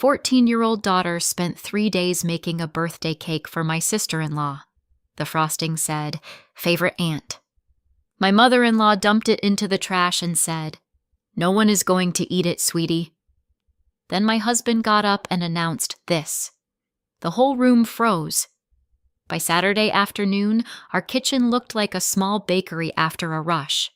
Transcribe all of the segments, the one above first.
14-year-old daughter spent 3 days making a birthday cake for my sister-in-law. The frosting said, "Favorite aunt." My mother-in-law dumped it into the trash and said, "No one is going to eat it, sweetie." Then my husband got up and announced this. The whole room froze. By Saturday afternoon, our kitchen looked like a small bakery after a rush.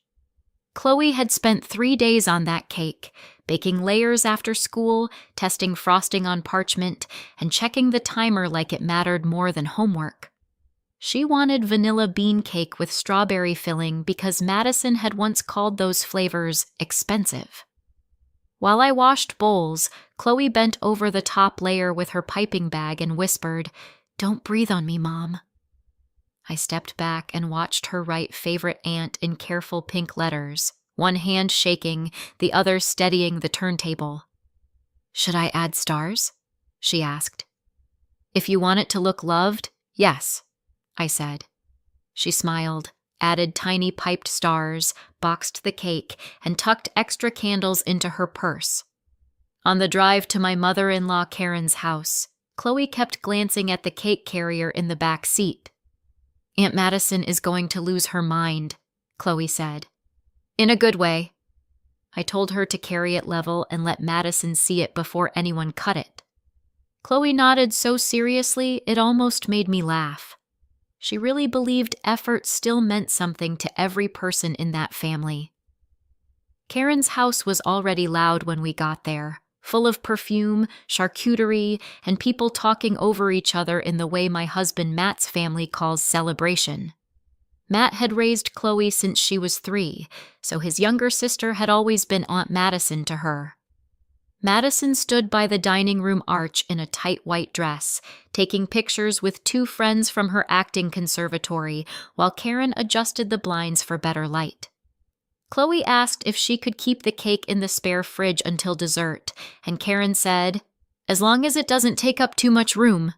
Chloe had spent 3 days on that cake, baking layers after school, testing frosting on parchment, and checking the timer like it mattered more than homework. She wanted vanilla bean cake with strawberry filling because Madison had once called those flavors expensive. While I washed bowls, Chloe bent over the top layer with her piping bag and whispered, "Don't breathe on me, Mom." I stepped back and watched her write favorite aunt in careful pink letters, one hand shaking, the other steadying the turntable. "Should I add stars?" she asked. "If you want it to look loved, yes," I said. She smiled, added tiny piped stars, boxed the cake, and tucked extra candles into her purse. On the drive to my mother-in-law Karen's house, Chloe kept glancing at the cake carrier in the back seat. "Aunt Madison is going to lose her mind," Chloe said. "In a good way." I told her to carry it level and let Madison see it before anyone cut it. Chloe nodded so seriously it almost made me laugh. She really believed effort still meant something to every person in that family. Karen's house was already loud when we got there, full of perfume, charcuterie, and people talking over each other in the way my husband Matt's family calls celebration. Matt had raised Chloe since she was 3, so his younger sister had always been Aunt Madison to her. Madison stood by the dining room arch in a tight white dress, taking pictures with 2 friends from her acting conservatory while Karen adjusted the blinds for better light. Chloe asked if she could keep the cake in the spare fridge until dessert, and Karen said, "As long as it doesn't take up too much room."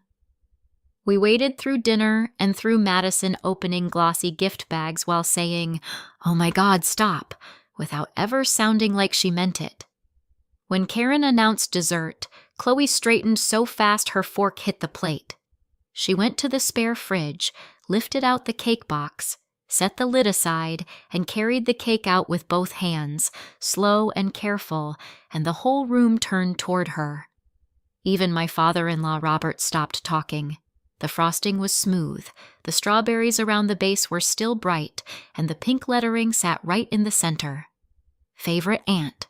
We waited through dinner and through Madison opening glossy gift bags while saying, "Oh my God, stop," without ever sounding like she meant it. When Karen announced dessert, Chloe straightened so fast her fork hit the plate. She went to the spare fridge, lifted out the cake box, set the lid aside, and carried the cake out with both hands, slow and careful, and the whole room turned toward her. Even my father-in-law Robert stopped talking. The frosting was smooth, the strawberries around the base were still bright, and the pink lettering sat right in the center. Favorite aunt.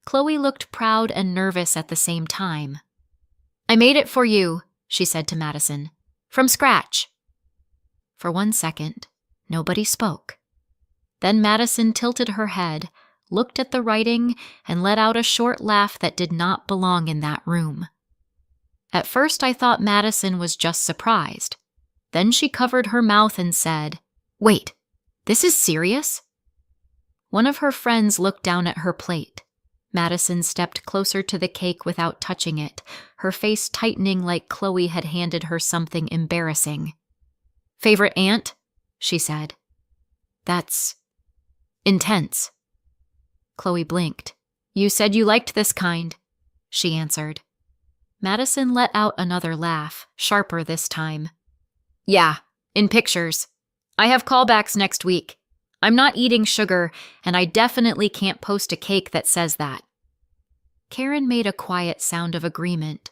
Chloe looked proud and nervous at the same time. "I made it for you," she said to Madison. "From scratch." For 1 second, nobody spoke. Then Madison tilted her head, looked at the writing, and let out a short laugh that did not belong in that room. At first I thought Madison was just surprised. Then she covered her mouth and said, "Wait, this is serious?" One of her friends looked down at her plate. Madison stepped closer to the cake without touching it, her face tightening like Chloe had handed her something embarrassing. "Favorite aunt?" she said. "That's intense." Chloe blinked. "You said you liked this kind," she answered. Madison let out another laugh, sharper this time. "Yeah, in pictures. I have callbacks next week. I'm not eating sugar, and I definitely can't post a cake that says that." Karen made a quiet sound of agreement.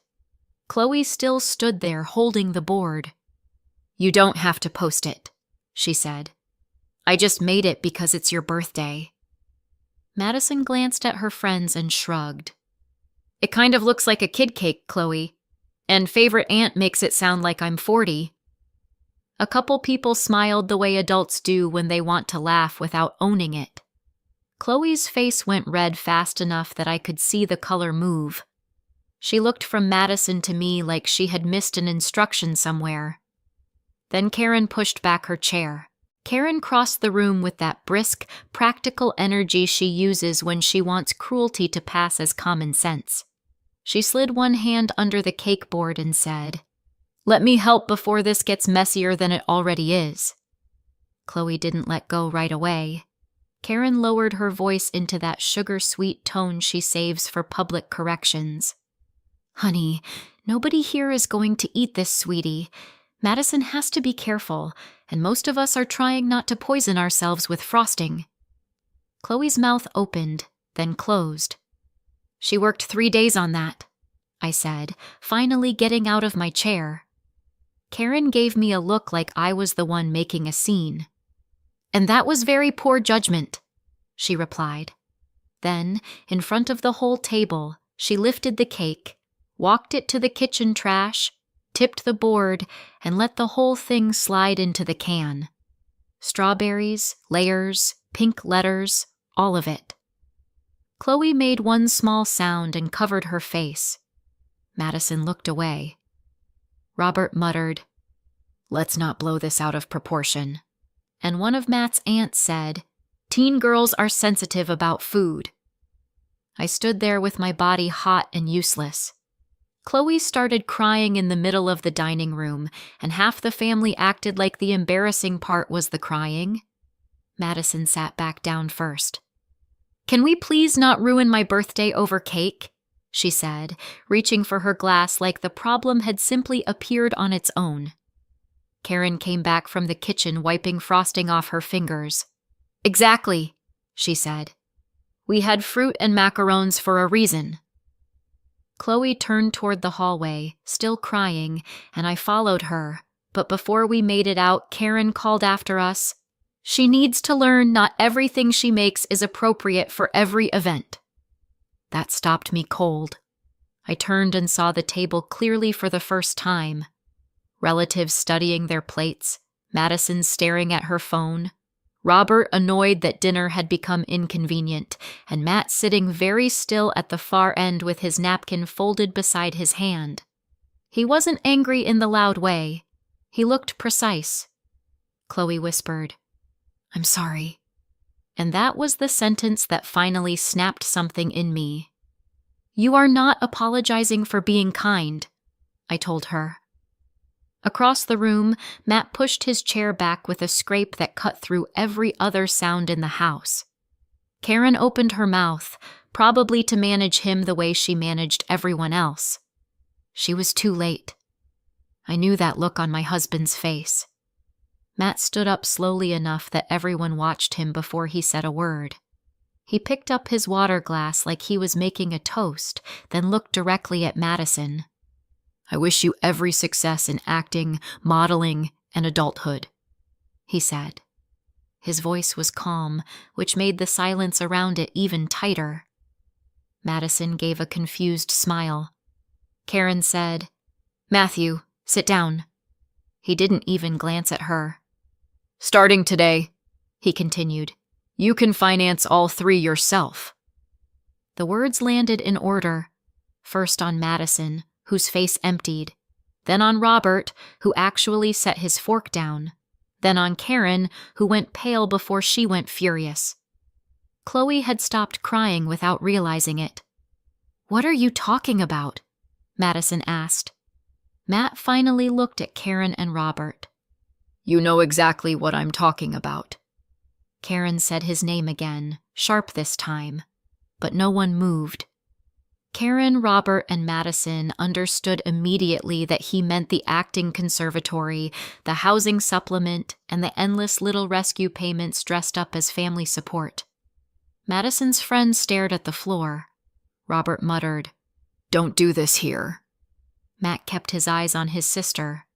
Chloe still stood there holding the board. "You don't have to post it," she said. "I just made it because it's your birthday." Madison glanced at her friends and shrugged. "It kind of looks like a kid cake, Chloe. And favorite aunt makes it sound like I'm 40. A couple people smiled the way adults do when they want to laugh without owning it. Chloe's face went red fast enough that I could see the color move. She looked from Madison to me like she had missed an instruction somewhere. Then Karen pushed back her chair. Karen crossed the room with that brisk, practical energy she uses when she wants cruelty to pass as common sense. She slid one hand under the cake board and said, "Let me help before this gets messier than it already is." Chloe didn't let go right away. Karen lowered her voice into that sugar-sweet tone she saves for public corrections. Honey, nobody here is going to eat this, sweetie. Madison has to be careful, and most of us are trying not to poison ourselves with frosting. Chloe's mouth opened, then closed. She worked 3 days on that, I said, finally getting out of my chair. Karen gave me a look like I was the one making a scene. And that was very poor judgment, she replied. Then, in front of the whole table, she lifted the cake, walked it to the kitchen trash, tipped the board, and let the whole thing slide into the can. Strawberries, layers, pink letters, all of it. Chloe made one small sound and covered her face. Madison looked away. Robert muttered, "Let's not blow this out of proportion." And one of Matt's aunts said, "Teen girls are sensitive about food." I stood there with my body hot and useless. Chloe started crying in the middle of the dining room, and half the family acted like the embarrassing part was the crying. Madison sat back down first. "Can we please not ruin my birthday over cake?" she said, reaching for her glass like the problem had simply appeared on its own. Karen came back from the kitchen wiping frosting off her fingers. "Exactly," she said. "We had fruit and macarons for a reason." Chloe turned toward the hallway, still crying, and I followed her, but before we made it out, Karen called after us, "She needs to learn not everything she makes is appropriate for every event." That stopped me cold. I turned and saw the table clearly for the first time. Relatives studying their plates, Madison staring at her phone, Robert annoyed that dinner had become inconvenient, and Matt sitting very still at the far end with his napkin folded beside his hand. He wasn't angry in the loud way. He looked precise. Chloe whispered, "I'm sorry." And that was the sentence that finally snapped something in me. "You are not apologizing for being kind," I told her. Across the room, Matt pushed his chair back with a scrape that cut through every other sound in the house. Karen opened her mouth, probably to manage him the way she managed everyone else. She was too late. I knew that look on my husband's face. Matt stood up slowly enough that everyone watched him before he said a word. He picked up his water glass like he was making a toast, then looked directly at Madison. "I wish you every success in acting, modeling, and adulthood," he said. His voice was calm, which made the silence around it even tighter. Madison gave a confused smile. Karen said, "Matthew, sit down." He didn't even glance at her. "Starting today," he continued, "you can finance all 3 yourself." The words landed in order, first on Madison, whose face emptied, then on Robert, who actually set his fork down, then on Karen, who went pale before she went furious. Chloe had stopped crying without realizing it. "What are you talking about?" Madison asked. Matt finally looked at Karen and Robert. "You know exactly what I'm talking about." Karen said his name again, sharp this time, but no one moved. Karen, Robert, and Madison understood immediately that he meant the acting conservatory, the housing supplement, and the endless little rescue payments dressed up as family support. Madison's friend stared at the floor. Robert muttered, "Don't do this here." Matt kept his eyes on his sister.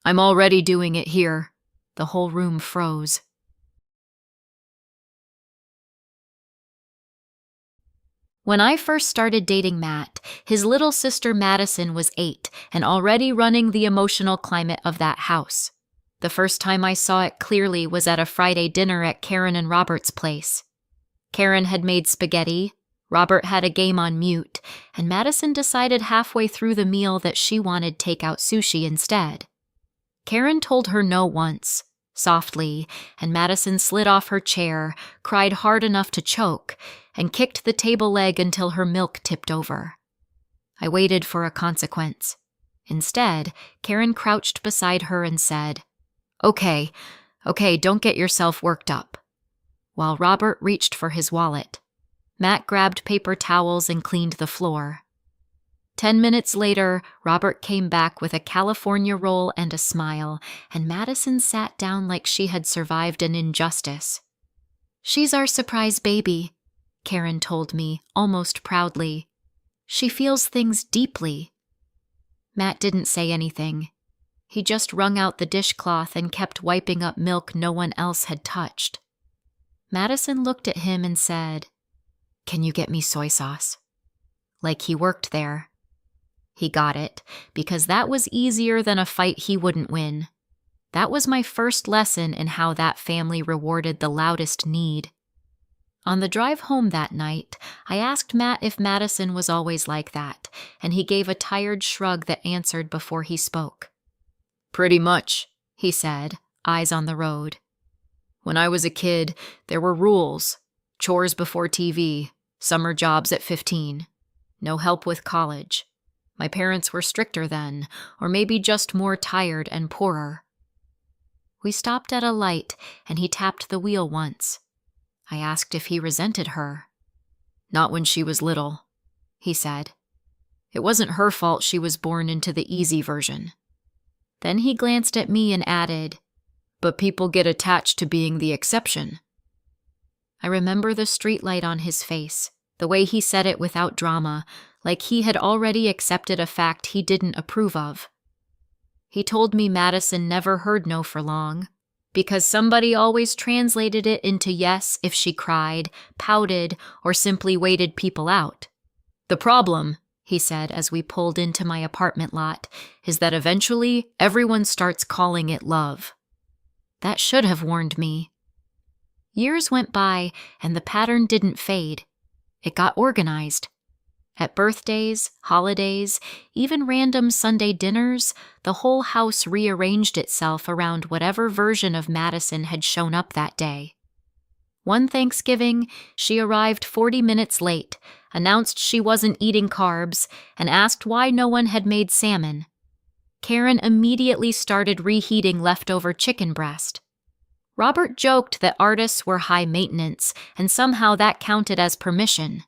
"I'm already doing it here." The whole room froze. When I first started dating Matt, his little sister Madison was 8 and already running the emotional climate of that house. The first time I saw it clearly was at a Friday dinner at Karen and Robert's place. Karen had made spaghetti, Robert had a game on mute, and Madison decided halfway through the meal that she wanted takeout sushi instead. Karen told her no once, softly, and Madison slid off her chair, cried hard enough to choke, and kicked the table leg until her milk tipped over. I waited for a consequence. Instead, Karen crouched beside her and said, Okay, don't get yourself worked up," while Robert reached for his wallet. Matt grabbed paper towels and cleaned the floor. 10 minutes later, Robert came back with a California roll and a smile, and Madison sat down like she had survived an injustice. "She's our surprise baby," Karen told me, almost proudly. "She feels things deeply." Matt didn't say anything. He just wrung out the dishcloth and kept wiping up milk no one else had touched. Madison looked at him and said, "Can you get me soy sauce?" Like he worked there. He got it, because that was easier than a fight he wouldn't win. That was my first lesson in how that family rewarded the loudest need. On the drive home that night, I asked Matt if Madison was always like that, and he gave a tired shrug that answered before he spoke. "Pretty much," he said, eyes on the road. "When I was a kid, there were rules. Chores before TV, summer jobs at 15, no help with college. My parents were stricter then, or maybe just more tired and poorer." We stopped at a light, and he tapped the wheel once. I asked if he resented her. "Not when she was little," he said. "It wasn't her fault she was born into the easy version." Then he glanced at me and added, "But people get attached to being the exception." I remember the streetlight on his face, the way he said it without drama, like he had already accepted a fact he didn't approve of. He told me Madison never heard no for long, because somebody always translated it into yes if she cried, pouted, or simply waited people out. "The problem," he said as we pulled into my apartment lot, "is that eventually everyone starts calling it love." That should have warned me. Years went by, and the pattern didn't fade. It got organized. At birthdays, holidays, even random Sunday dinners, the whole house rearranged itself around whatever version of Madison had shown up that day. One Thanksgiving, she arrived 40 minutes late, announced she wasn't eating carbs, and asked why no one had made salmon. Karen immediately started reheating leftover chicken breast. Robert joked that artists were high maintenance, and somehow that counted as permission.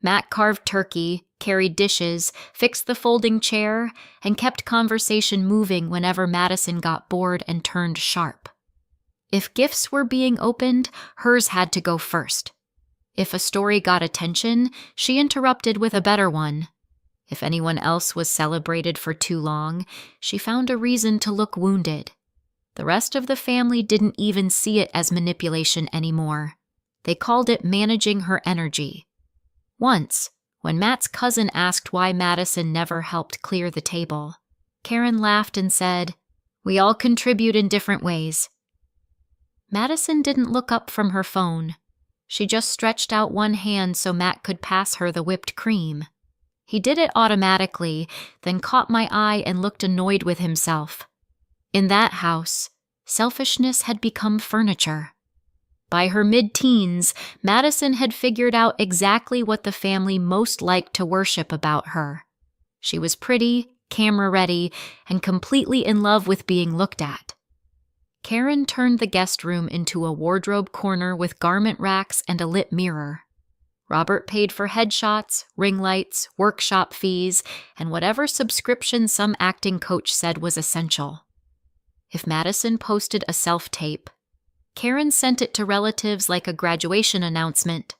Matt carved turkey, carried dishes, fixed the folding chair, and kept conversation moving whenever Madison got bored and turned sharp. If gifts were being opened, hers had to go first. If a story got attention, she interrupted with a better one. If anyone else was celebrated for too long, she found a reason to look wounded. The rest of the family didn't even see it as manipulation anymore. They called it managing her energy. Once, when Matt's cousin asked why Madison never helped clear the table, Karen laughed and said, "We all contribute in different ways." Madison didn't look up from her phone. She just stretched out one hand so Matt could pass her the whipped cream. He did it automatically, then caught my eye and looked annoyed with himself. In that house, selfishness had become furniture. By her mid-teens, Madison had figured out exactly what the family most liked to worship about her. She was pretty, camera-ready, and completely in love with being looked at. Karen turned the guest room into a wardrobe corner with garment racks and a lit mirror. Robert paid for headshots, ring lights, workshop fees, and whatever subscription some acting coach said was essential. If Madison posted a self-tape, Karen sent it to relatives like a graduation announcement.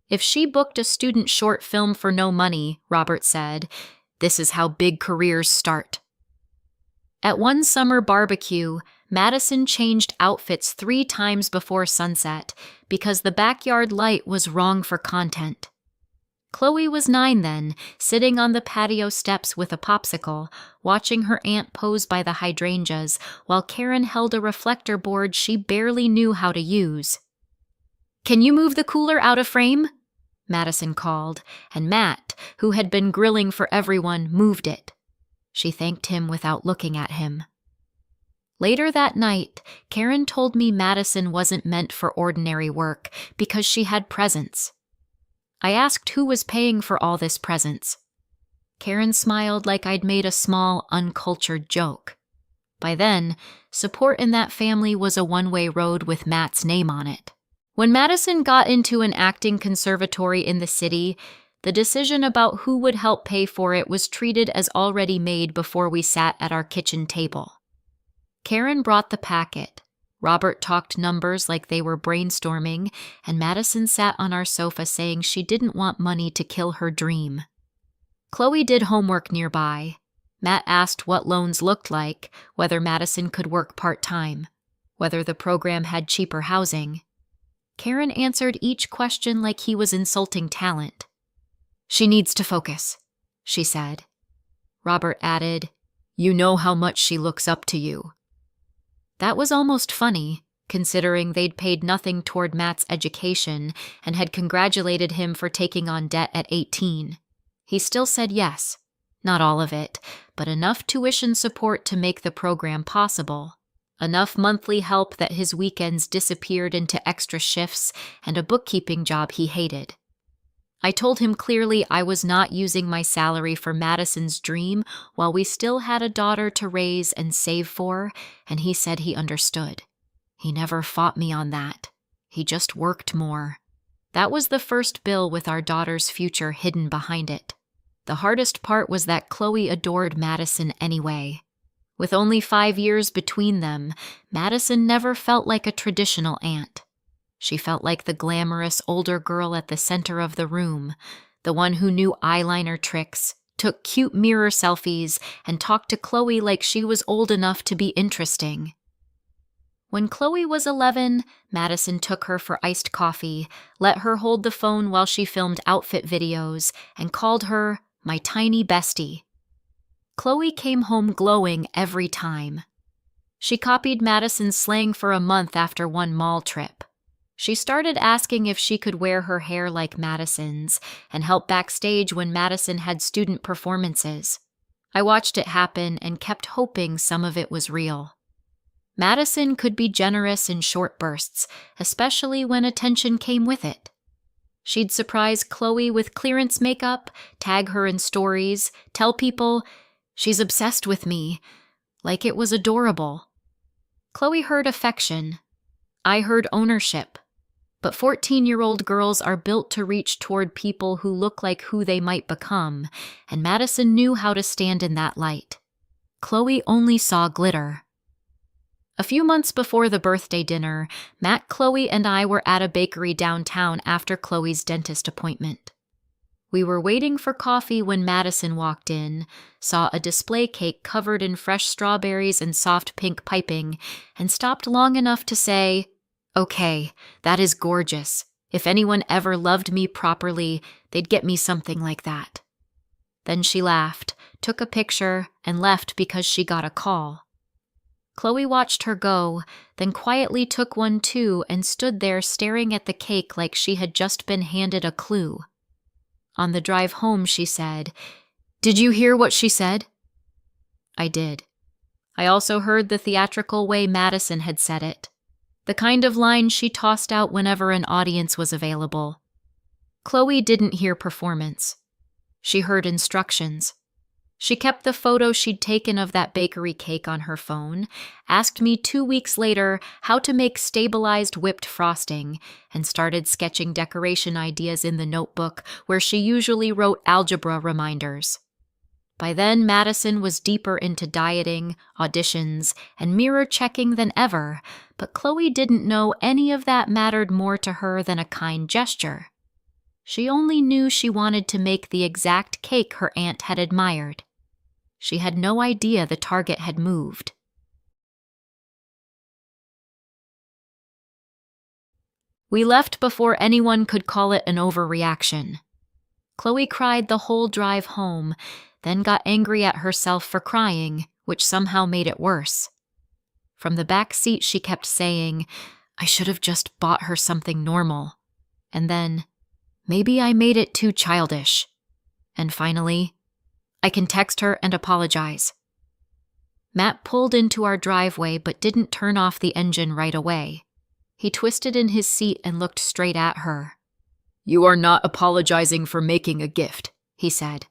If she booked a student short film for no money, Robert said, "This is how big careers start." At one summer barbecue, Madison changed outfits 3 times before sunset because the backyard light was wrong for content. Chloe was 9 then, sitting on the patio steps with a popsicle, watching her aunt pose by the hydrangeas, while Karen held a reflector board she barely knew how to use. "Can you move the cooler out of frame?" Madison called, and Matt, who had been grilling for everyone, moved it. She thanked him without looking at him. Later that night, Karen told me Madison wasn't meant for ordinary work because she had presence. I asked who was paying for all this presence. Karen smiled like I'd made a small, uncultured joke. By then, support in that family was a one-way road with Matt's name on it. When Madison got into an acting conservatory in the city, The decision about who would help pay for it was treated as already made before we sat at our kitchen table. Karen brought the packet. Robert talked numbers like they were brainstorming, and Madison sat on our sofa saying she didn't want money to kill her dream. Chloe did homework nearby. Matt asked what loans looked like, whether Madison could work part-time, whether the program had cheaper housing. Karen answered each question like he was insulting talent. "She needs to focus," she said. Robert added, "You know how much she looks up to you." That was almost funny, considering they'd paid nothing toward Matt's education and had congratulated him for taking on debt at 18. He still said yes. Not all of it, but enough tuition support to make the program possible. Enough monthly help that his weekends disappeared into extra shifts and a bookkeeping job he hated. I told him clearly I was not using my salary for Madison's dream while we still had a daughter to raise and save for, and he said he understood. He never fought me on that. He just worked more. That was the first bill with our daughter's future hidden behind it. The hardest part was that Chloe adored Madison anyway. With only 5 years between them, Madison never felt like a traditional aunt. She felt like the glamorous older girl at the center of the room, the one who knew eyeliner tricks, took cute mirror selfies, and talked to Chloe like she was old enough to be interesting. When Chloe was 11, Madison took her for iced coffee, let her hold the phone while she filmed outfit videos, and called her my tiny bestie. Chloe came home glowing every time. She copied Madison's slang for a month after one mall trip. She started asking if she could wear her hair like Madison's and help backstage when Madison had student performances. I watched it happen and kept hoping some of it was real. Madison could be generous in short bursts, especially when attention came with it. She'd surprise Chloe with clearance makeup, tag her in stories, tell people, "She's obsessed with me," like it was adorable. Chloe heard affection. I heard ownership. But 14-year-old girls are built to reach toward people who look like who they might become, and Madison knew how to stand in that light. Chloe only saw glitter. A few months before the birthday dinner, Matt, Chloe, and I were at a bakery downtown after Chloe's dentist appointment. We were waiting for coffee when Madison walked in, saw a display cake covered in fresh strawberries and soft pink piping, and stopped long enough to say, "Okay, that is gorgeous. If anyone ever loved me properly, they'd get me something like that." Then she laughed, took a picture, and left because she got a call. Chloe watched her go, then quietly took one too and stood there staring at the cake like she had just been handed a clue. On the drive home, she said, "Did you hear what she said?" I did. I also heard the theatrical way Madison had said it. The kind of line she tossed out whenever an audience was available. Chloe didn't hear performance. She heard instructions. She kept the photo she'd taken of that bakery cake on her phone, asked me 2 weeks later how to make stabilized whipped frosting, and started sketching decoration ideas in the notebook where she usually wrote algebra reminders. By then, Madison was deeper into dieting, auditions, and mirror checking than ever, but Chloe didn't know any of that mattered more to her than a kind gesture. She only knew she wanted to make the exact cake her aunt had admired. She had no idea the target had moved. We left before anyone could call it an overreaction. Chloe cried the whole drive home, then got angry at herself for crying, which somehow made it worse. From the back seat, she kept saying, "I should have just bought her something normal." And then, "Maybe I made it too childish." And finally, "I can text her and apologize." Matt pulled into our driveway but didn't turn off the engine right away. He twisted in his seat and looked straight at her. "You are not apologizing for making a gift," he said.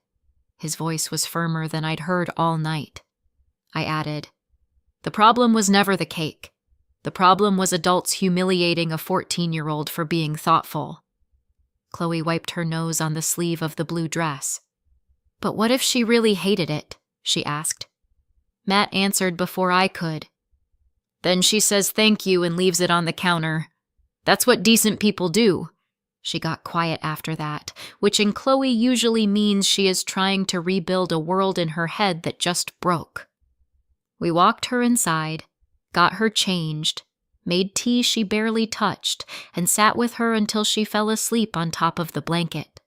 His voice was firmer than I'd heard all night. I added, "The problem was never the cake. The problem was adults humiliating a 14-year-old for being thoughtful." Chloe wiped her nose on the sleeve of the blue dress. But what if she really hated it? She asked. Matt answered before I could. Then she says thank you and leaves it on the counter. That's what decent people do. She got quiet after that, which in Chloe usually means she is trying to rebuild a world in her head that just broke. We walked her inside, got her changed, made tea she barely touched, and sat with her until she fell asleep on top of the blanket.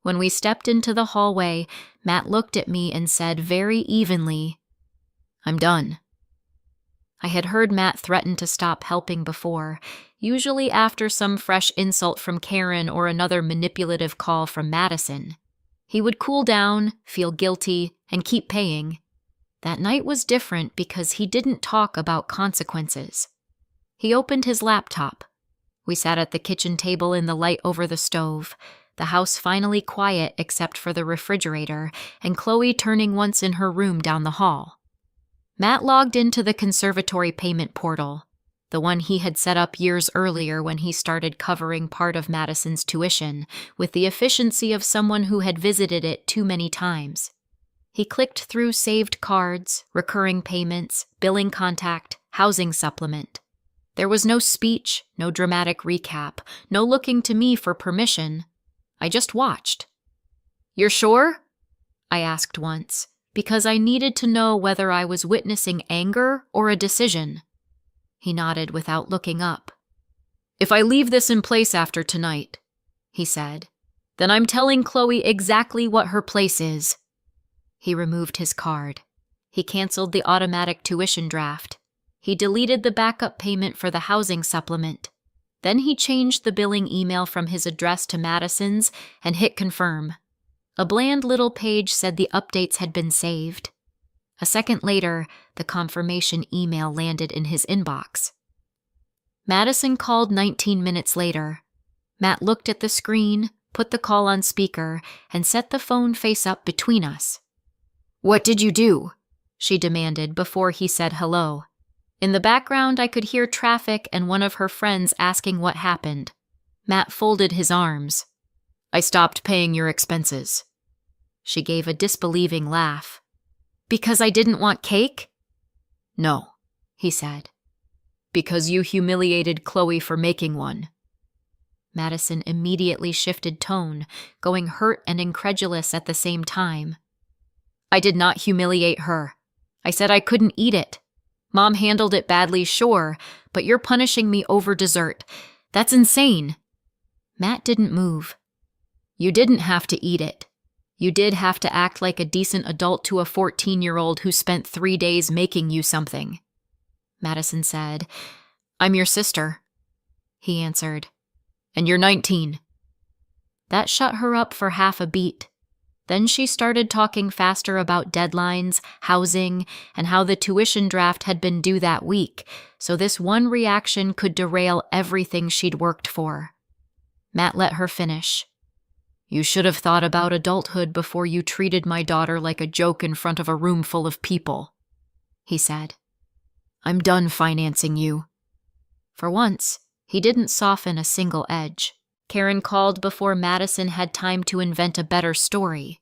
When we stepped into the hallway, Matt looked at me and said very evenly, "I'm done." I had heard Matt threaten to stop helping before, usually after some fresh insult from Karen or another manipulative call from Madison. He would cool down, feel guilty, and keep paying. That night was different because he didn't talk about consequences. He opened his laptop. We sat at the kitchen table in the light over the stove, the house finally quiet except for the refrigerator, and Chloe turning once in her room down the hall. Matt logged into the conservatory payment portal, the one he had set up years earlier when he started covering part of Madison's tuition, with the efficiency of someone who had visited it too many times. He clicked through saved cards, recurring payments, billing contact, housing supplement. There was no speech, no dramatic recap, no looking to me for permission. I just watched. "You're sure?" I asked once, because I needed to know whether I was witnessing anger or a decision. He nodded without looking up. "If I leave this in place after tonight," he said, "then I'm telling Chloe exactly what her place is." He removed his card. He canceled the automatic tuition draft. He deleted the backup payment for the housing supplement. Then he changed the billing email from his address to Madison's and hit confirm. A bland little page said the updates had been saved. A second later, the confirmation email landed in his inbox. Madison called 19 minutes later. Matt looked at the screen, put the call on speaker, and set the phone face up between us. "What did you do?" she demanded before he said hello. In the background, I could hear traffic and one of her friends asking what happened. Matt folded his arms. "I stopped paying your expenses." She gave a disbelieving laugh. "Because I didn't want cake?" "No," he said. "Because you humiliated Chloe for making one." Madison immediately shifted tone, going hurt and incredulous at the same time. "I did not humiliate her. I said I couldn't eat it. Mom handled it badly, sure, but you're punishing me over dessert. That's insane." Matt didn't move. "You didn't have to eat it. You did have to act like a decent adult to a 14-year-old who spent 3 days making you something." Madison said, "I'm your sister." He answered, "And you're 19. That shut her up for half a beat. Then she started talking faster about deadlines, housing, and how the tuition draft had been due that week, so this one reaction could derail everything she'd worked for. Matt let her finish. "You should have thought about adulthood before you treated my daughter like a joke in front of a room full of people," he said. "I'm done financing you." For once, he didn't soften a single edge. Karen called before Madison had time to invent a better story.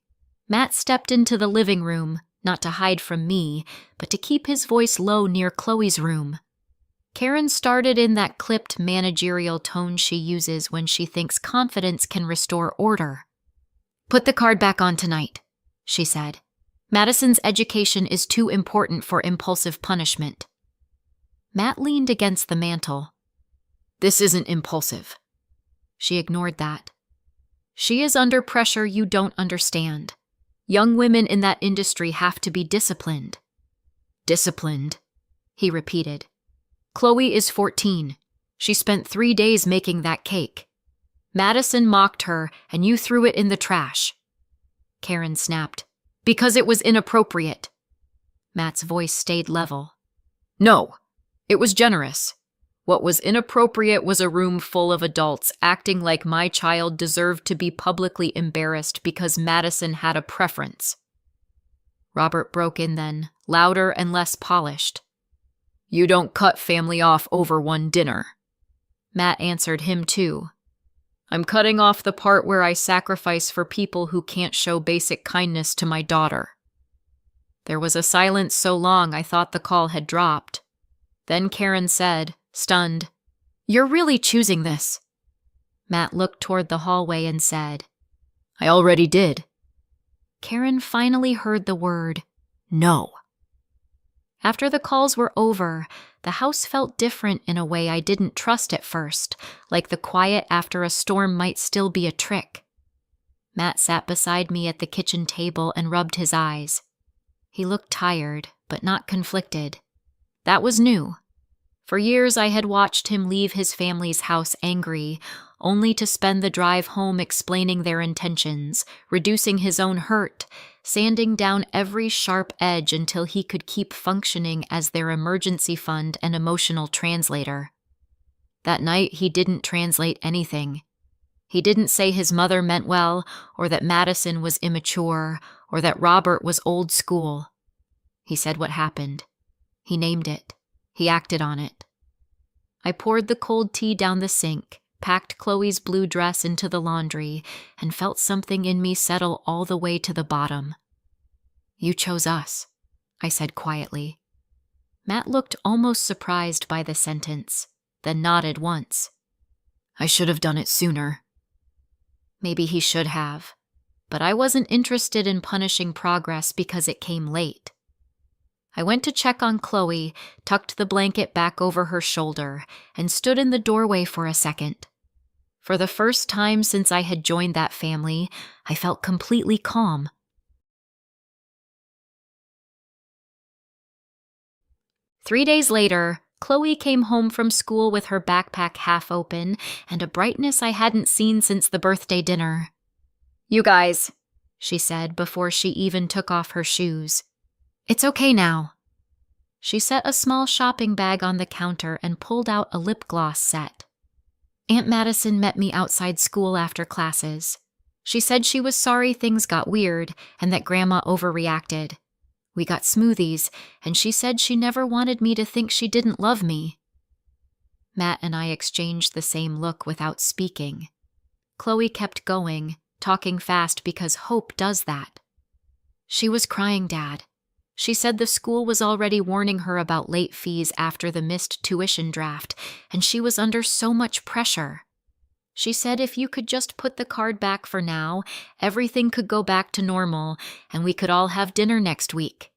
Matt stepped into the living room, not to hide from me, but to keep his voice low near Chloe's room. Karen started in that clipped managerial tone she uses when she thinks confidence can restore order. "Put the card back on tonight," she said. "Madison's education is too important for impulsive punishment." Matt leaned against the mantel. "This isn't impulsive." She ignored that. "She is under pressure you don't understand. Young women in that industry have to be disciplined." "Disciplined," he repeated. "Chloe is 14. She spent 3 days making that cake. Madison mocked her, and you threw it in the trash." Karen snapped, "Because it was inappropriate." Matt's voice stayed level. "No, it was generous. What was inappropriate was a room full of adults acting like my child deserved to be publicly embarrassed because Madison had a preference." Robert broke in then, louder and less polished. "You don't cut family off over one dinner." Matt answered him too. I'm cutting off the part where I sacrifice for people who can't show basic kindness to my daughter." There was a silence so long I thought the call had dropped. Then Karen said, stunned, "You're really choosing this." Matt looked toward the hallway and said, "I already did." Karen finally heard the word, "No." After the calls were over, the house felt different in a way I didn't trust at first, like the quiet after a storm might still be a trick. Matt sat beside me at the kitchen table and rubbed his eyes. He looked tired, but not conflicted. That was new. For years I had watched him leave his family's house angry, only to spend the drive home explaining their intentions, reducing his own hurt, sanding down every sharp edge until he could keep functioning as their emergency fund and emotional translator. That night he didn't translate anything. He didn't say his mother meant well, or that Madison was immature, or that Robert was old school. He said what happened. He named it. He acted on it. I poured the cold tea down the sink, packed Chloe's blue dress into the laundry, and felt something in me settle all the way to the bottom. "You chose us," I said quietly. Matt looked almost surprised by the sentence, then nodded once. "I should have done it sooner." Maybe he should have, but I wasn't interested in punishing progress because it came late. I went to check on Chloe, tucked the blanket back over her shoulder, and stood in the doorway for a second. For the first time since I had joined that family, I felt completely calm. Three days later, Chloe came home from school with her backpack half open and a brightness I hadn't seen since the birthday dinner. "You guys," she said before she even took off her shoes. "It's okay now." She set a small shopping bag on the counter and pulled out a lip gloss set. "Aunt Madison met me outside school after classes. She said she was sorry things got weird and that Grandma overreacted. We got smoothies, and she said she never wanted me to think she didn't love me." Matt and I exchanged the same look without speaking. Chloe kept going, talking fast because hope does that. "She was crying, Dad. She said the school was already warning her about late fees after the missed tuition draft, and she was under so much pressure. She said if you could just put the card back for now, everything could go back to normal, and we could all have dinner next week."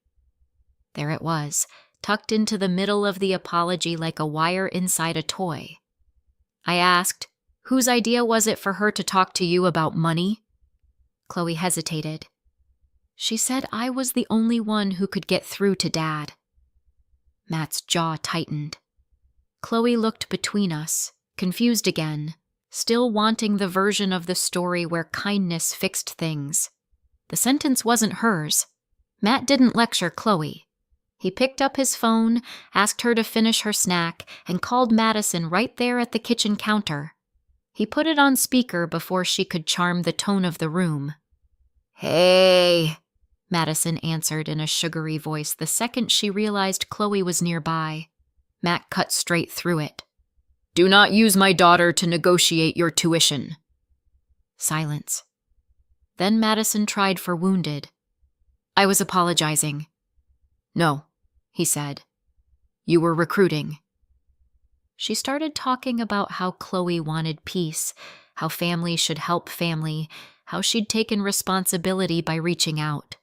There it was, tucked into the middle of the apology like a wire inside a toy. I asked, "Whose idea was it for her to talk to you about money?" Chloe hesitated. "She said I was the only one who could get through to Dad." Matt's jaw tightened. Chloe looked between us, confused again, still wanting the version of the story where kindness fixed things. The sentence wasn't hers. Matt didn't lecture Chloe. He picked up his phone, asked her to finish her snack, and called Madison right there at the kitchen counter. He put it on speaker before she could charm the tone of the room. "Hey," Madison answered in a sugary voice the second she realized Chloe was nearby. Matt cut straight through it. "Do not use my daughter to negotiate your tuition." Silence. Then Madison tried for wounded. "I was apologizing." "No," he said. "You were recruiting." She started talking about how Chloe wanted peace, how family should help family, how she'd taken responsibility by reaching out.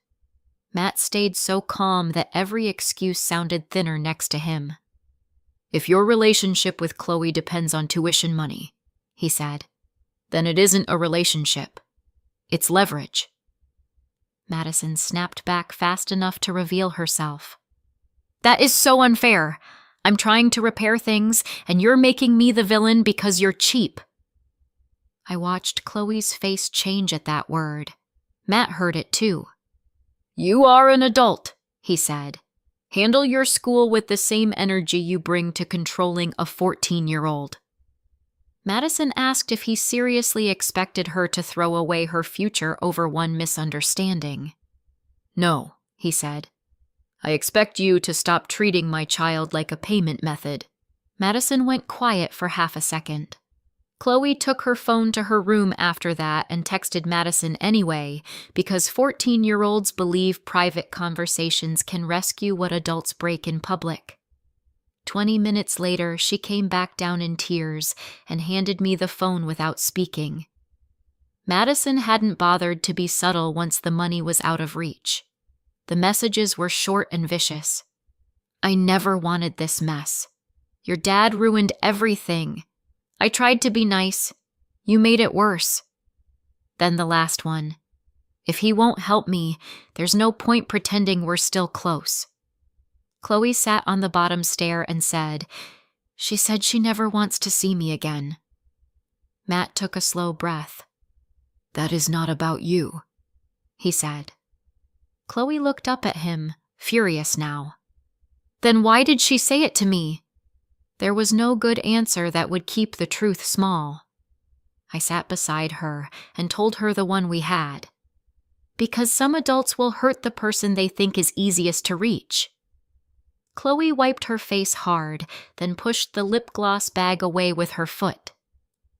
Matt stayed so calm that every excuse sounded thinner next to him. "If your relationship with Chloe depends on tuition money," he said, "then it isn't a relationship. It's leverage." Madison snapped back fast enough to reveal herself. "That is so unfair. I'm trying to repair things, and you're making me the villain because you're cheap." I watched Chloe's face change at that word. Matt heard it too. "You are an adult," he said. "Handle your school with the same energy you bring to controlling a 14-year-old. Madison asked if he seriously expected her to throw away her future over one misunderstanding. "No," he said. "I expect you to stop treating my child like a payment method." Madison went quiet for half a second. Chloe took her phone to her room after that and texted Madison anyway because 14-year-olds believe private conversations can rescue what adults break in public. 20 minutes later, she came back down in tears and handed me the phone without speaking. Madison hadn't bothered to be subtle once the money was out of reach. The messages were short and vicious. I never wanted this mess. Your dad ruined everything. I tried to be nice. You made it worse. Then the last one. If he won't help me, there's no point pretending we're still close. Chloe sat on the bottom stair and said, "She said she never wants to see me again." Matt took a slow breath. "That is not about you," he said. Chloe looked up at him, furious now. "Then why did she say it to me?" There was no good answer that would keep the truth small. I sat beside her and told her the one we had. Because some adults will hurt the person they think is easiest to reach. Chloe wiped her face hard, then pushed the lip gloss bag away with her foot.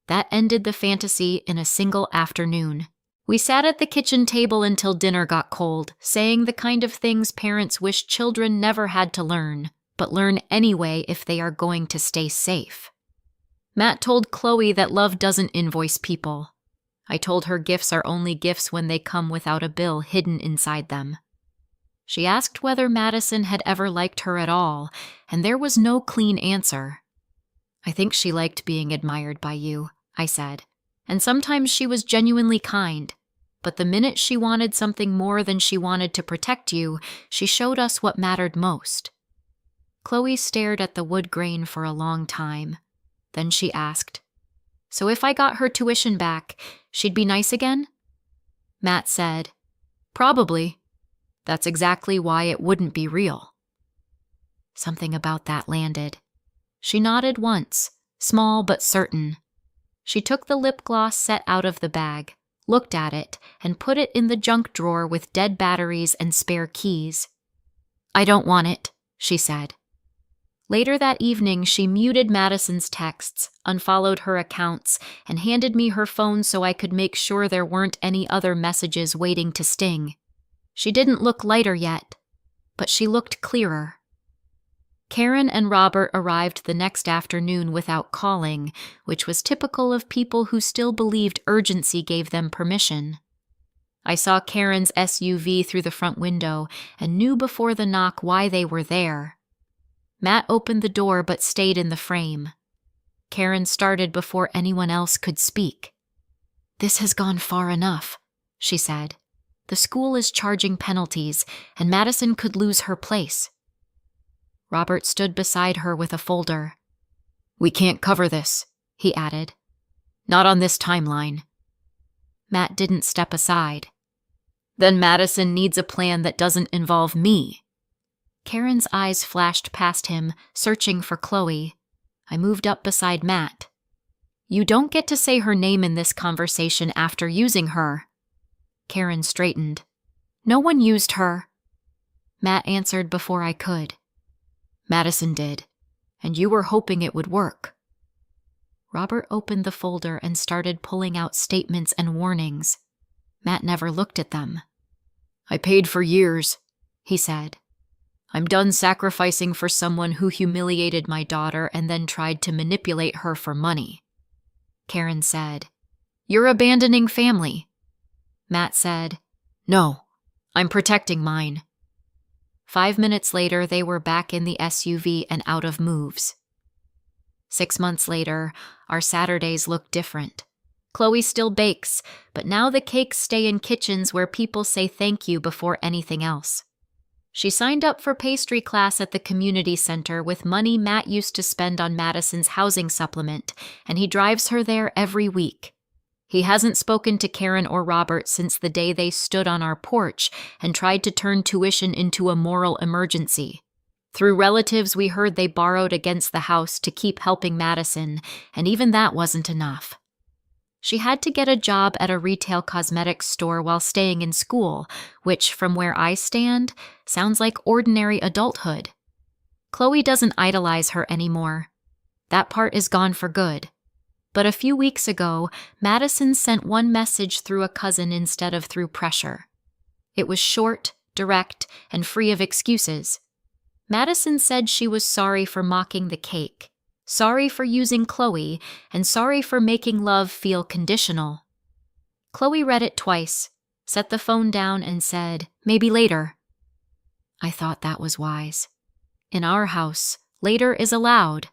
That ended the fantasy in a single afternoon. We sat at the kitchen table until dinner got cold, saying the kind of things parents wish children never had to learn, but learn anyway if they are going to stay safe. Matt told Chloe that love doesn't invoice people. I told her gifts are only gifts when they come without a bill hidden inside them. She asked whether Madison had ever liked her at all, and there was no clean answer. "I think she liked being admired by you," I said, "and sometimes she was genuinely kind. But the minute she wanted something more than she wanted to protect you, she showed us what mattered most." Chloe stared at the wood grain for a long time. Then she asked, "So if I got her tuition back, she'd be nice again?" Matt said, "Probably. That's exactly why it wouldn't be real." Something about that landed. She nodded once, small but certain. She took the lip gloss set out of the bag, looked at it, and put it in the junk drawer with dead batteries and spare keys. "I don't want it," she said. Later that evening, she muted Madison's texts, unfollowed her accounts, and handed me her phone so I could make sure there weren't any other messages waiting to sting. She didn't look lighter yet, but she looked clearer. Karen and Robert arrived the next afternoon without calling, which was typical of people who still believed urgency gave them permission. I saw Karen's SUV through the front window and knew before the knock why they were there. Matt opened the door but stayed in the frame. Karen started before anyone else could speak. "This has gone far enough," she said. "The school is charging penalties, and Madison could lose her place." Robert stood beside her with a folder. "We can't cover this," he added. "Not on this timeline." Matt didn't step aside. "Then Madison needs a plan that doesn't involve me." Karen's eyes flashed past him, searching for Chloe. I moved up beside Matt. "You don't get to say her name in this conversation after using her." Karen straightened. "No one used her." Matt answered before I could. "Madison did, and you were hoping it would work." Robert opened the folder and started pulling out statements and warnings. Matt never looked at them. "I paid for years," he said. "I'm done sacrificing for someone who humiliated my daughter and then tried to manipulate her for money." Karen said, "You're abandoning family." Matt said, "No, I'm protecting mine." 5 minutes later, they were back in the SUV and out of moves. 6 months later, our Saturdays look different. Chloe still bakes, but now the cakes stay in kitchens where people say thank you before anything else. She signed up for pastry class at the community center with money Matt used to spend on Madison's housing supplement, and he drives her there every week. He hasn't spoken to Karen or Robert since the day they stood on our porch and tried to turn tuition into a moral emergency. Through relatives, we heard they borrowed against the house to keep helping Madison, and even that wasn't enough. She had to get a job at a retail cosmetics store while staying in school, which, from where I stand, sounds like ordinary adulthood. Chloe doesn't idolize her anymore. That part is gone for good. But a few weeks ago, Madison sent one message through a cousin instead of through pressure. It was short, direct, and free of excuses. Madison said she was sorry for mocking the cake, sorry for using Chloe, and sorry for making love feel conditional. Chloe read it twice, set the phone down, and said, "Maybe later." I thought that was wise. In our house, later is allowed.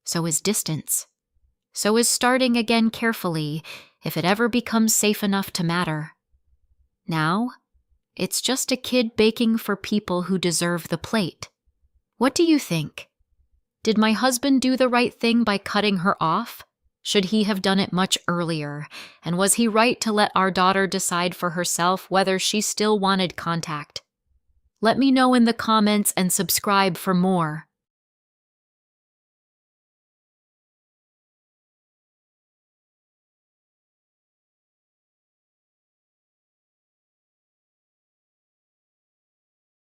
So is distance. So is starting again carefully, if it ever becomes safe enough to matter. Now, it's just a kid baking for people who deserve the plate. What do you think? Did my husband do the right thing by cutting her off? Should he have done it much earlier? And was he right to let our daughter decide for herself whether she still wanted contact? Let me know in the comments and subscribe for more.